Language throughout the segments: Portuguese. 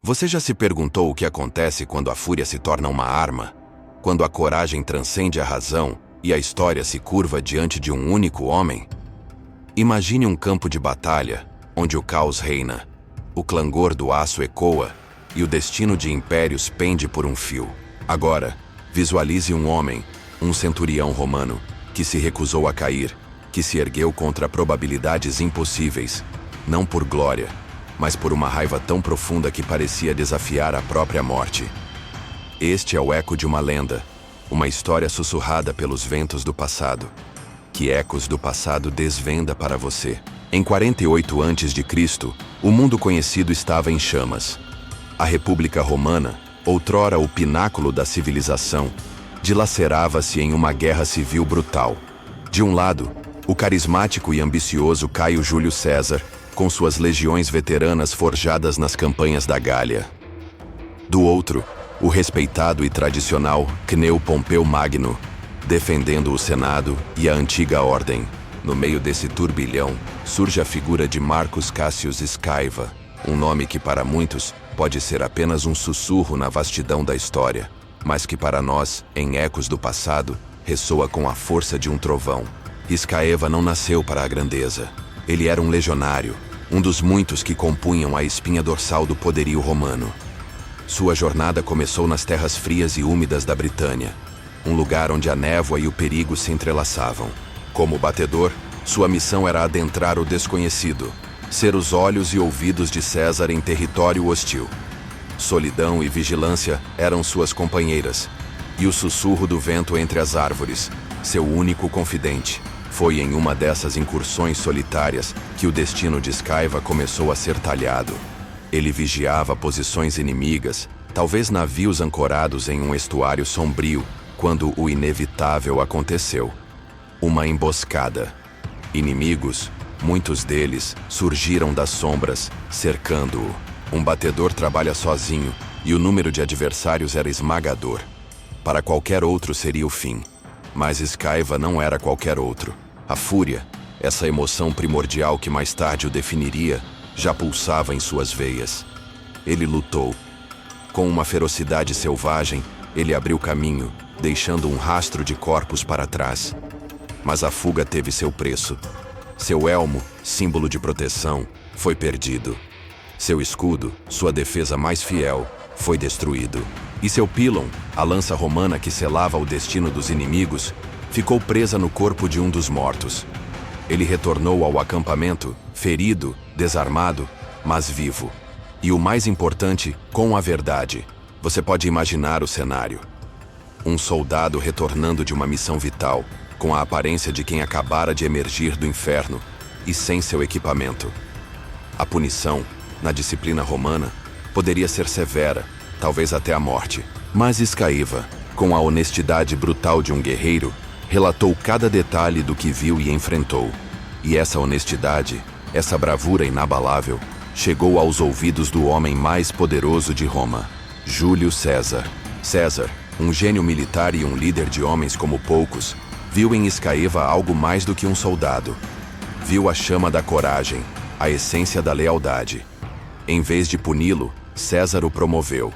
Você já se perguntou o que acontece quando a fúria se torna uma arma? Quando a coragem transcende a razão e a história se curva diante de um único homem? Imagine um campo de batalha, onde o caos reina, o clangor do aço ecoa e o destino de impérios pende por um fio. Agora, visualize um homem, um centurião romano, que se recusou a cair, que se ergueu contra probabilidades impossíveis, não por glória, mas por uma raiva tão profunda que parecia desafiar a própria morte. Este é o eco de uma lenda, uma história sussurrada pelos ventos do passado. Que ecos do passado desvenda para você? Em 48 a.C., o mundo conhecido estava em chamas. A República Romana, outrora o pináculo da civilização, dilacerava-se em uma guerra civil brutal. De um lado, o carismático e ambicioso Caio Júlio César, com suas legiões veteranas forjadas nas campanhas da Gália. Do outro, o respeitado e tradicional Cneu Pompeu Magno, defendendo o Senado e a antiga ordem. No meio desse turbilhão, surge a figura de Marcus Cassius Scaiva, um nome que para muitos pode ser apenas um sussurro na vastidão da história, mas que para nós, em ecos do passado, ressoa com a força de um trovão. Scaiva não nasceu para a grandeza. Ele era um legionário, um dos muitos que compunham a espinha dorsal do poderio romano. Sua jornada começou nas terras frias e úmidas da Britânia, um lugar onde a névoa e o perigo se entrelaçavam. Como batedor, sua missão era adentrar o desconhecido, ser os olhos e ouvidos de César em território hostil. Solidão e vigilância eram suas companheiras, e o sussurro do vento entre as árvores, seu único confidente. Foi em uma dessas incursões solitárias que o destino de Scaiva começou a ser talhado. Ele vigiava posições inimigas, talvez navios ancorados em um estuário sombrio, quando o inevitável aconteceu. Uma emboscada. Inimigos, muitos deles, surgiram das sombras, cercando-o. Um batedor trabalha sozinho, e o número de adversários era esmagador. Para qualquer outro seria o fim. Mas Scaiva não era qualquer outro. A fúria, essa emoção primordial que mais tarde o definiria, já pulsava em suas veias. Ele lutou. Com uma ferocidade selvagem, ele abriu caminho, deixando um rastro de corpos para trás. Mas a fuga teve seu preço. Seu elmo, símbolo de proteção, foi perdido. Seu escudo, sua defesa mais fiel, foi destruído. E seu pílon, a lança romana que selava o destino dos inimigos, ficou presa no corpo de um dos mortos. Ele retornou ao acampamento, ferido, desarmado, mas vivo. E o mais importante, com a verdade. Você pode imaginar o cenário. Um soldado retornando de uma missão vital, com a aparência de quem acabara de emergir do inferno, e sem seu equipamento. A punição, na disciplina romana, poderia ser severa, talvez até a morte. Mas Scaiva, com a honestidade brutal de um guerreiro, relatou cada detalhe do que viu e enfrentou. E essa honestidade, essa bravura inabalável, chegou aos ouvidos do homem mais poderoso de Roma, Júlio César. César, um gênio militar e um líder de homens como poucos, viu em Scaiva algo mais do que um soldado. Viu a chama da coragem, a essência da lealdade. Em vez de puni-lo, César o promoveu.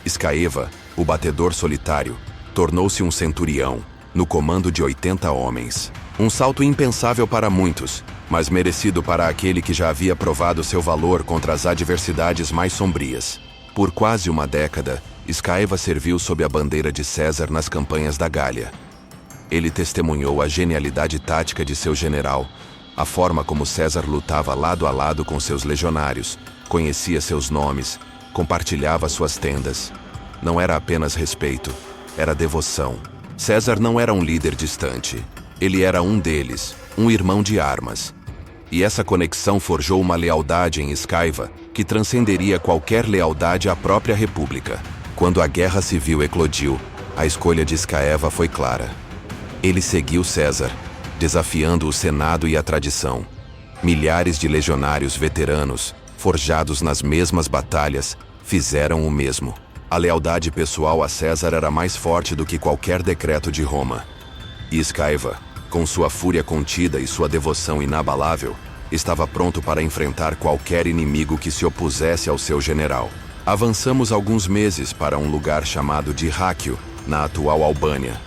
Scaiva, o batedor solitário, tornou-se um centurião, no comando de 80 homens. Um salto impensável para muitos, mas merecido para aquele que já havia provado seu valor contra as adversidades mais sombrias. Por quase uma década, Scaiva serviu sob a bandeira de César nas campanhas da Gália. Ele testemunhou a genialidade tática de seu general, a forma como César lutava lado a lado com seus legionários, conhecia seus nomes, compartilhava suas tendas. Não era apenas respeito, era devoção. César não era um líder distante. Ele era um deles, um irmão de armas. E essa conexão forjou uma lealdade em Scaiva que transcenderia qualquer lealdade à própria República. Quando a Guerra Civil eclodiu, a escolha de Scaiva foi clara. Ele seguiu César, desafiando o Senado e a tradição. Milhares de legionários veteranos, forjados nas mesmas batalhas, fizeram o mesmo. A lealdade pessoal a César era mais forte do que qualquer decreto de Roma. E Scaiva, com sua fúria contida e sua devoção inabalável, estava pronto para enfrentar qualquer inimigo que se opusesse ao seu general. Avançamos alguns meses para um lugar chamado de Ráquio, na atual Albânia.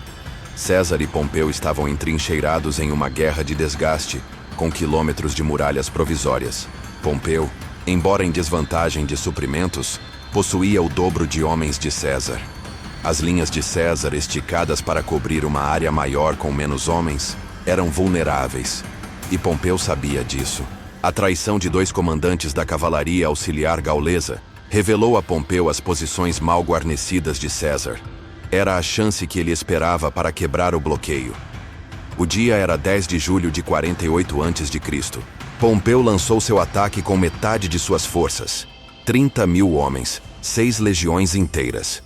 César e Pompeu estavam entrincheirados em uma guerra de desgaste, com quilômetros de muralhas provisórias. Pompeu, embora em desvantagem de suprimentos, possuía o dobro de homens de César. As linhas de César, esticadas para cobrir uma área maior com menos homens, eram vulneráveis. E Pompeu sabia disso. A traição de 2 comandantes da cavalaria auxiliar gaulesa revelou a Pompeu as posições mal guarnecidas de César. Era a chance que ele esperava para quebrar o bloqueio. O dia era 10 de julho de 48 a.C. Pompeu lançou seu ataque com metade de suas forças. 30.000 homens, 6 legiões inteiras.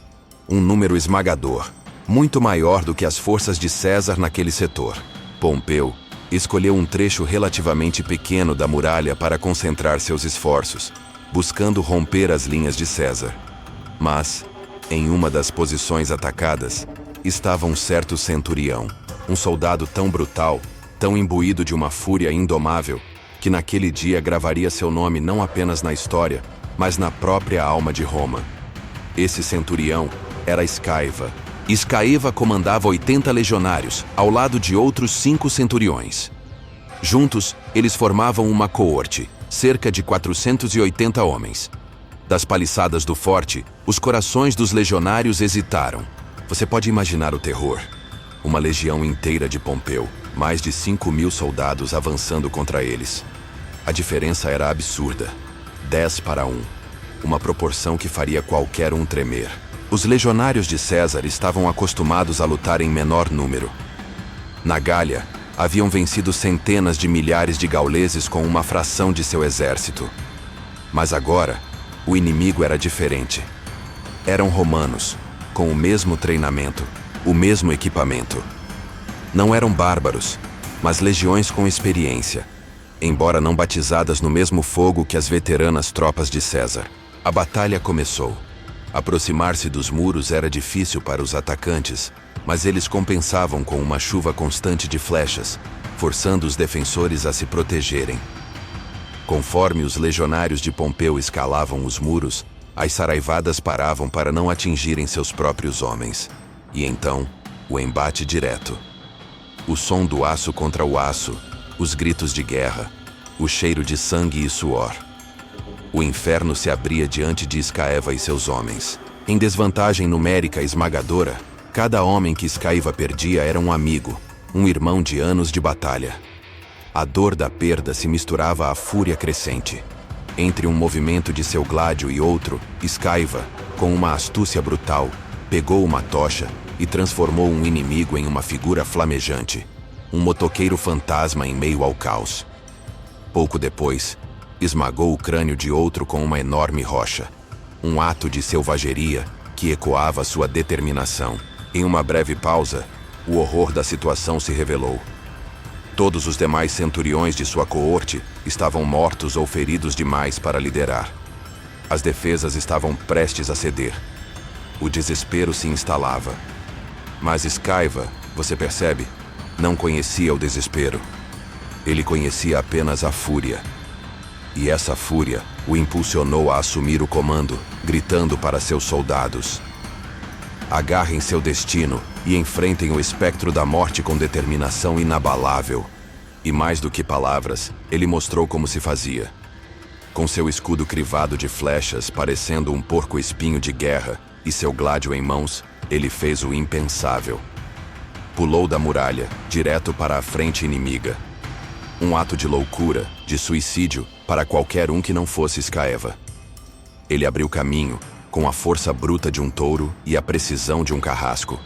Um número esmagador, muito maior do que as forças de César naquele setor. Pompeu escolheu um trecho relativamente pequeno da muralha para concentrar seus esforços, buscando romper as linhas de César. Mas, em uma das posições atacadas, estava um certo centurião, um soldado tão brutal, tão imbuído de uma fúria indomável, que naquele dia gravaria seu nome não apenas na história, mas na própria alma de Roma. Esse centurião era Escaiva. Escaiva comandava 80 legionários, ao lado de outros 5 centuriões. Juntos, eles formavam uma coorte, cerca de 480 homens. Das paliçadas do forte, os corações dos legionários hesitaram. Você pode imaginar o terror. Uma legião inteira de Pompeu, mais de 5.000 soldados avançando contra eles. A diferença era absurda. 10 para 1. Uma proporção que faria qualquer um tremer. Os legionários de César estavam acostumados a lutar em menor número. Na Gália, haviam vencido centenas de milhares de gauleses com uma fração de seu exército. Mas agora, o inimigo era diferente. Eram romanos, com o mesmo treinamento, o mesmo equipamento. Não eram bárbaros, mas legiões com experiência, embora não batizadas no mesmo fogo que as veteranas tropas de César. A batalha começou. Aproximar-se dos muros era difícil para os atacantes, mas eles compensavam com uma chuva constante de flechas, forçando os defensores a se protegerem. Conforme os legionários de Pompeu escalavam os muros, as saraivadas paravam para não atingirem seus próprios homens. E então, o embate direto. O som do aço contra o aço, os gritos de guerra, o cheiro de sangue e suor. O inferno se abria diante de Escaiva e seus homens. Em desvantagem numérica esmagadora, cada homem que Escaiva perdia era um amigo, um irmão de anos de batalha. A dor da perda se misturava à fúria crescente. Entre um movimento de seu gládio e outro, Escaiva, com uma astúcia brutal, pegou uma tocha e transformou um inimigo em uma figura flamejante, um motoqueiro fantasma em meio ao caos. Pouco depois, esmagou o crânio de outro com uma enorme rocha. Um ato de selvageria que ecoava sua determinação. Em uma breve pausa, o horror da situação se revelou. Todos os demais centuriões de sua coorte estavam mortos ou feridos demais para liderar. As defesas estavam prestes a ceder. O desespero se instalava. Mas Escaiva, você percebe, não conhecia o desespero. Ele conhecia apenas a fúria. E essa fúria o impulsionou a assumir o comando, gritando para seus soldados: agarrem seu destino e enfrentem o espectro da morte com determinação inabalável. E mais do que palavras, ele mostrou como se fazia. Com seu escudo crivado de flechas, parecendo um porco-espinho de guerra, e seu gládio em mãos, ele fez o impensável. Pulou da muralha, direto para a frente inimiga. Um ato de loucura, de suicídio, para qualquer um que não fosse Escaiva. Ele abriu caminho, com a força bruta de um touro e a precisão de um carrasco.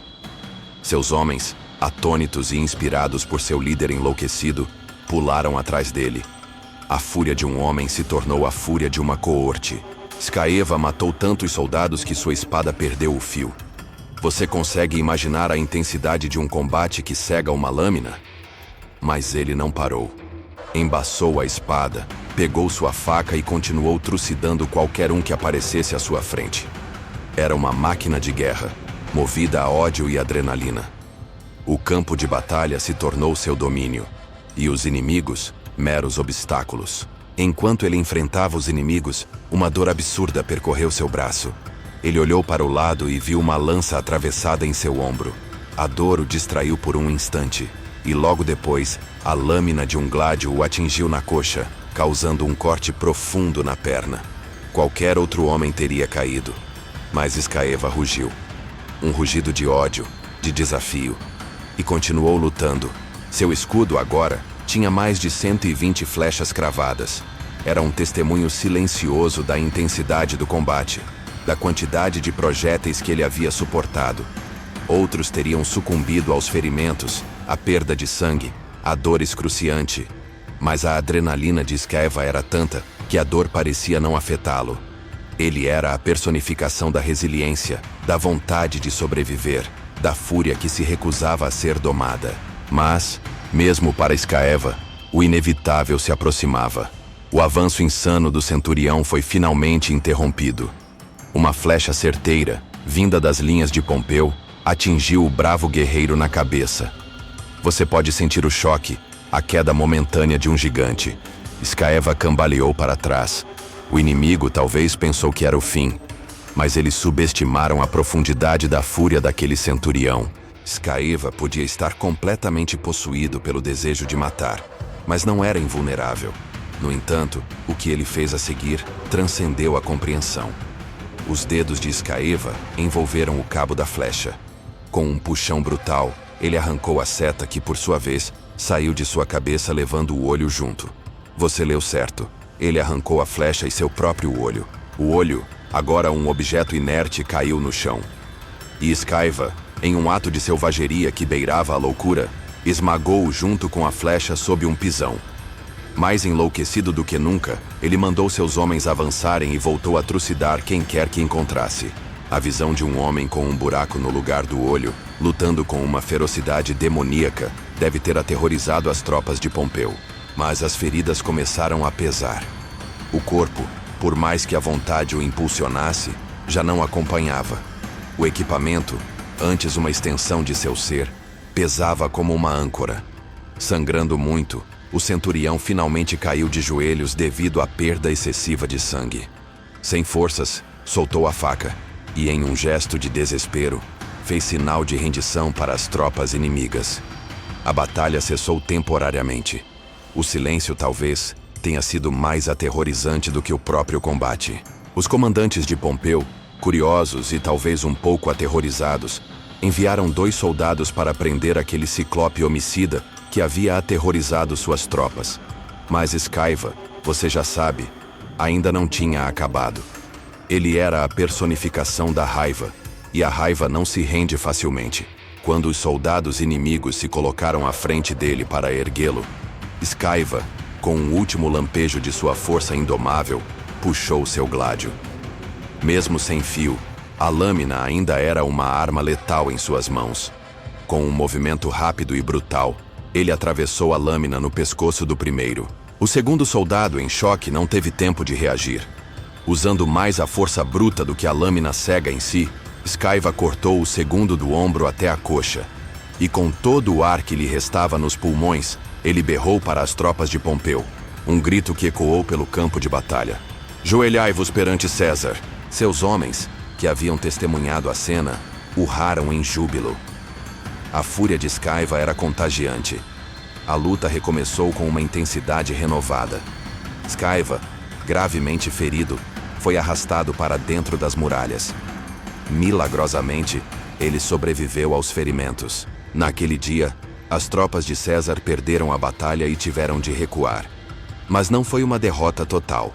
Seus homens, atônitos e inspirados por seu líder enlouquecido, pularam atrás dele. A fúria de um homem se tornou a fúria de uma coorte. Escaiva matou tantos soldados que sua espada perdeu o fio. Você consegue imaginar a intensidade de um combate que cega uma lâmina? Mas ele não parou. Embaçou a espada, pegou sua faca e continuou trucidando qualquer um que aparecesse à sua frente. Era uma máquina de guerra, movida a ódio e adrenalina. O campo de batalha se tornou seu domínio, e os inimigos, meros obstáculos. Enquanto ele enfrentava os inimigos, uma dor absurda percorreu seu braço. Ele olhou para o lado e viu uma lança atravessada em seu ombro. A dor o distraiu por um instante, e logo depois, a lâmina de um gládio o atingiu na coxa, causando um corte profundo na perna. Qualquer outro homem teria caído, mas Skaeva rugiu. Um rugido de ódio, de desafio, e continuou lutando. Seu escudo agora tinha mais de 120 flechas cravadas. Era um testemunho silencioso da intensidade do combate, da quantidade de projéteis que ele havia suportado. Outros teriam sucumbido aos ferimentos, à perda de sangue, à dor excruciante. Mas a adrenalina de Skaeva era tanta que a dor parecia não afetá-lo. Ele era a personificação da resiliência, da vontade de sobreviver, da fúria que se recusava a ser domada. Mas, mesmo para Skaeva, o inevitável se aproximava. O avanço insano do centurião foi finalmente interrompido. Uma flecha certeira, vinda das linhas de Pompeu, atingiu o bravo guerreiro na cabeça. Você pode sentir o choque, a queda momentânea de um gigante. Skaeva cambaleou para trás. O inimigo talvez pensou que era o fim, mas eles subestimaram a profundidade da fúria daquele centurião. Skaeva podia estar completamente possuído pelo desejo de matar, mas não era invulnerável. No entanto, o que ele fez a seguir transcendeu a compreensão. Os dedos de Skaeva envolveram o cabo da flecha. Com um puxão brutal, ele arrancou a seta que, por sua vez, saiu de sua cabeça levando o olho junto. Você leu certo. Ele arrancou a flecha e seu próprio olho. O olho, agora um objeto inerte, caiu no chão. E Skaeva, em um ato de selvageria que beirava a loucura, esmagou-o junto com a flecha sob um pisão. Mais enlouquecido do que nunca, ele mandou seus homens avançarem e voltou a trucidar quem quer que encontrasse. A visão de um homem com um buraco no lugar do olho, lutando com uma ferocidade demoníaca, deve ter aterrorizado as tropas de Pompeu. Mas as feridas começaram a pesar. O corpo, por mais que a vontade o impulsionasse, já não acompanhava. O equipamento, antes uma extensão de seu ser, pesava como uma âncora. Sangrando muito, o centurião finalmente caiu de joelhos devido à perda excessiva de sangue. Sem forças, soltou a faca e, em um gesto de desespero, fez sinal de rendição para as tropas inimigas. A batalha cessou temporariamente. O silêncio, talvez, tenha sido mais aterrorizante do que o próprio combate. Os comandantes de Pompeu, curiosos e talvez um pouco aterrorizados, enviaram 2 soldados para prender aquele ciclope homicida que havia aterrorizado suas tropas. Mas Skaeva, você já sabe, ainda não tinha acabado. Ele era a personificação da raiva, e a raiva não se rende facilmente. Quando os soldados inimigos se colocaram à frente dele para erguê-lo, Skaeva, com um último lampejo de sua força indomável, puxou seu gládio. Mesmo sem fio, a lâmina ainda era uma arma letal em suas mãos. Com um movimento rápido e brutal, ele atravessou a lâmina no pescoço do primeiro. O segundo soldado, em choque, não teve tempo de reagir. Usando mais a força bruta do que a lâmina cega em si, Skaeva cortou o segundo do ombro até a coxa. E com todo o ar que lhe restava nos pulmões, ele berrou para as tropas de Pompeu, um grito que ecoou pelo campo de batalha. Joelhai-vos perante César. Seus homens, que haviam testemunhado a cena, urraram em júbilo. A fúria de Skaeva era contagiante. A luta recomeçou com uma intensidade renovada. Skaeva, gravemente ferido, foi arrastado para dentro das muralhas. Milagrosamente, ele sobreviveu aos ferimentos. Naquele dia, as tropas de César perderam a batalha e tiveram de recuar. Mas não foi uma derrota total.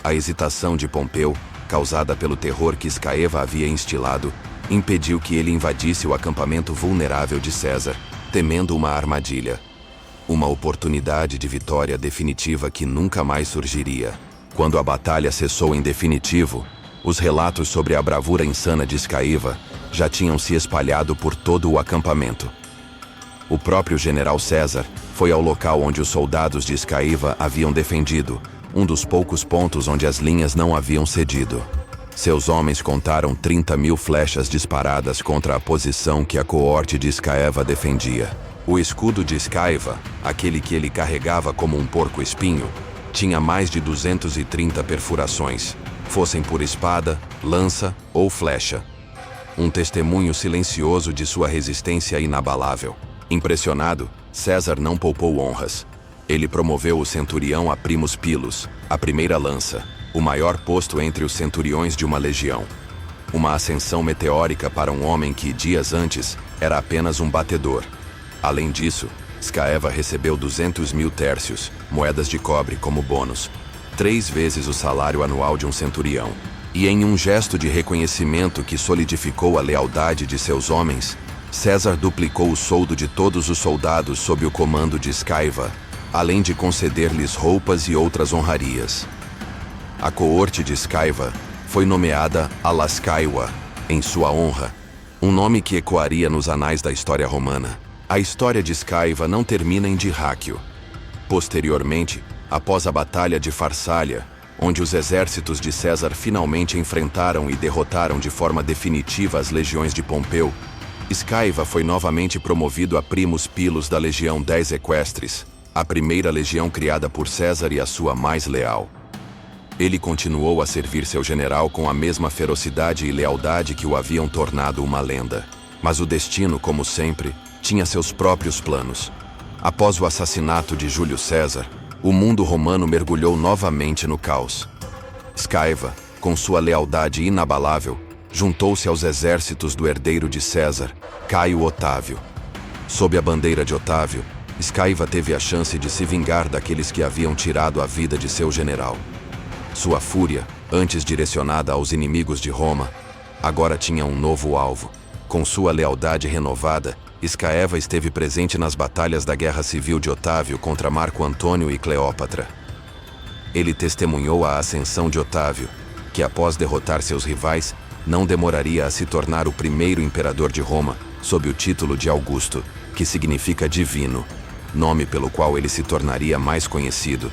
A hesitação de Pompeu, causada pelo terror que Skaeva havia instilado, impediu que ele invadisse o acampamento vulnerável de César, temendo uma armadilha. Uma oportunidade de vitória definitiva que nunca mais surgiria. Quando a batalha cessou em definitivo, os relatos sobre a bravura insana de Skaeva já tinham se espalhado por todo o acampamento. O próprio general César foi ao local onde os soldados de Skaeva haviam defendido, um dos poucos pontos onde as linhas não haviam cedido. Seus homens contaram 30.000 flechas disparadas contra a posição que a coorte de Skaeva defendia. O escudo de Skaeva, aquele que ele carregava como um porco-espinho, Tinha mais de 230 perfurações, fossem por espada, lança ou flecha. Um testemunho silencioso de sua resistência inabalável. Impressionado, César não poupou honras. Ele promoveu o centurião a primus pilus, a primeira lança, o maior posto entre os centuriões de uma legião. Uma ascensão meteórica para um homem que, dias antes, era apenas um batedor. Além disso, Scaeva recebeu 200.000 tércios, moedas de cobre, como bônus, 3 vezes o salário anual de um centurião. E em um gesto de reconhecimento que solidificou a lealdade de seus homens, César duplicou o soldo de todos os soldados sob o comando de Scaeva, além de conceder-lhes roupas e outras honrarias. A coorte de Scaeva foi nomeada Alascaiwa, em sua honra, um nome que ecoaria nos anais da história romana. A história de Scaeva não termina em Dirráquio. Posteriormente, após a Batalha de Farsália, onde os exércitos de César finalmente enfrentaram e derrotaram de forma definitiva as legiões de Pompeu, Scaeva foi novamente promovido a primus pilus da Legião 10 Equestres, a primeira legião criada por César e a sua mais leal. Ele continuou a servir seu general com a mesma ferocidade e lealdade que o haviam tornado uma lenda. Mas o destino, como sempre, tinha seus próprios planos. Após o assassinato de Júlio César, o mundo romano mergulhou novamente no caos. Scaeva, com sua lealdade inabalável, juntou-se aos exércitos do herdeiro de César, Caio Otávio. Sob a bandeira de Otávio, Scaeva teve a chance de se vingar daqueles que haviam tirado a vida de seu general. Sua fúria, antes direcionada aos inimigos de Roma, agora tinha um novo alvo. Com sua lealdade renovada, Scaeva esteve presente nas batalhas da Guerra Civil de Otávio contra Marco Antônio e Cleópatra. Ele testemunhou a ascensão de Otávio, que após derrotar seus rivais, não demoraria a se tornar o primeiro imperador de Roma, sob o título de Augusto, que significa divino, nome pelo qual ele se tornaria mais conhecido.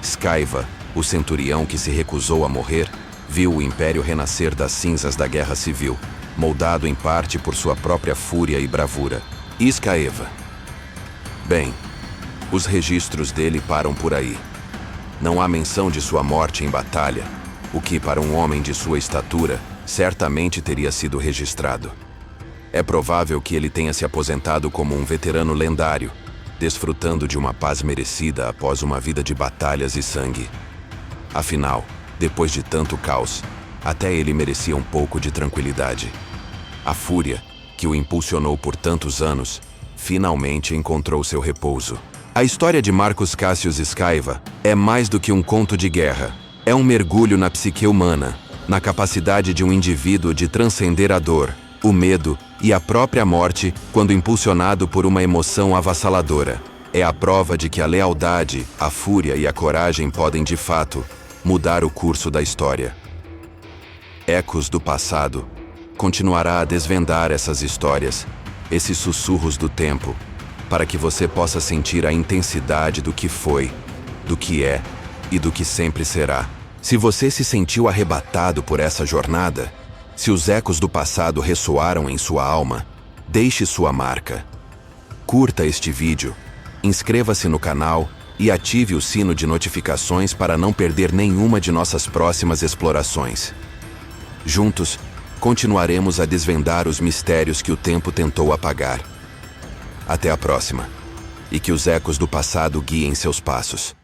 Scaeva, o centurião que se recusou a morrer, viu o império renascer das cinzas da Guerra Civil, moldado em parte por sua própria fúria e bravura. E Scaeva? Bem, os registros dele param por aí. Não há menção de sua morte em batalha, o que, para um homem de sua estatura, certamente teria sido registrado. É provável que ele tenha se aposentado como um veterano lendário, desfrutando de uma paz merecida após uma vida de batalhas e sangue. Afinal, depois de tanto caos, até ele merecia um pouco de tranquilidade. A fúria, que o impulsionou por tantos anos, finalmente encontrou seu repouso. A história de Marcus Cassius Scaeva é mais do que um conto de guerra. É um mergulho na psique humana, na capacidade de um indivíduo de transcender a dor, o medo e a própria morte quando impulsionado por uma emoção avassaladora. É a prova de que a lealdade, a fúria e a coragem podem, de fato, mudar o curso da história. Ecos do Passado continuará a desvendar essas histórias, esses sussurros do tempo, para que você possa sentir a intensidade do que foi, do que é e do que sempre será. Se você se sentiu arrebatado por essa jornada, se os ecos do passado ressoaram em sua alma, deixe sua marca. Curta este vídeo, inscreva-se no canal e ative o sino de notificações para não perder nenhuma de nossas próximas explorações. Juntos, continuaremos a desvendar os mistérios que o tempo tentou apagar. Até a próxima, e que os ecos do passado guiem seus passos.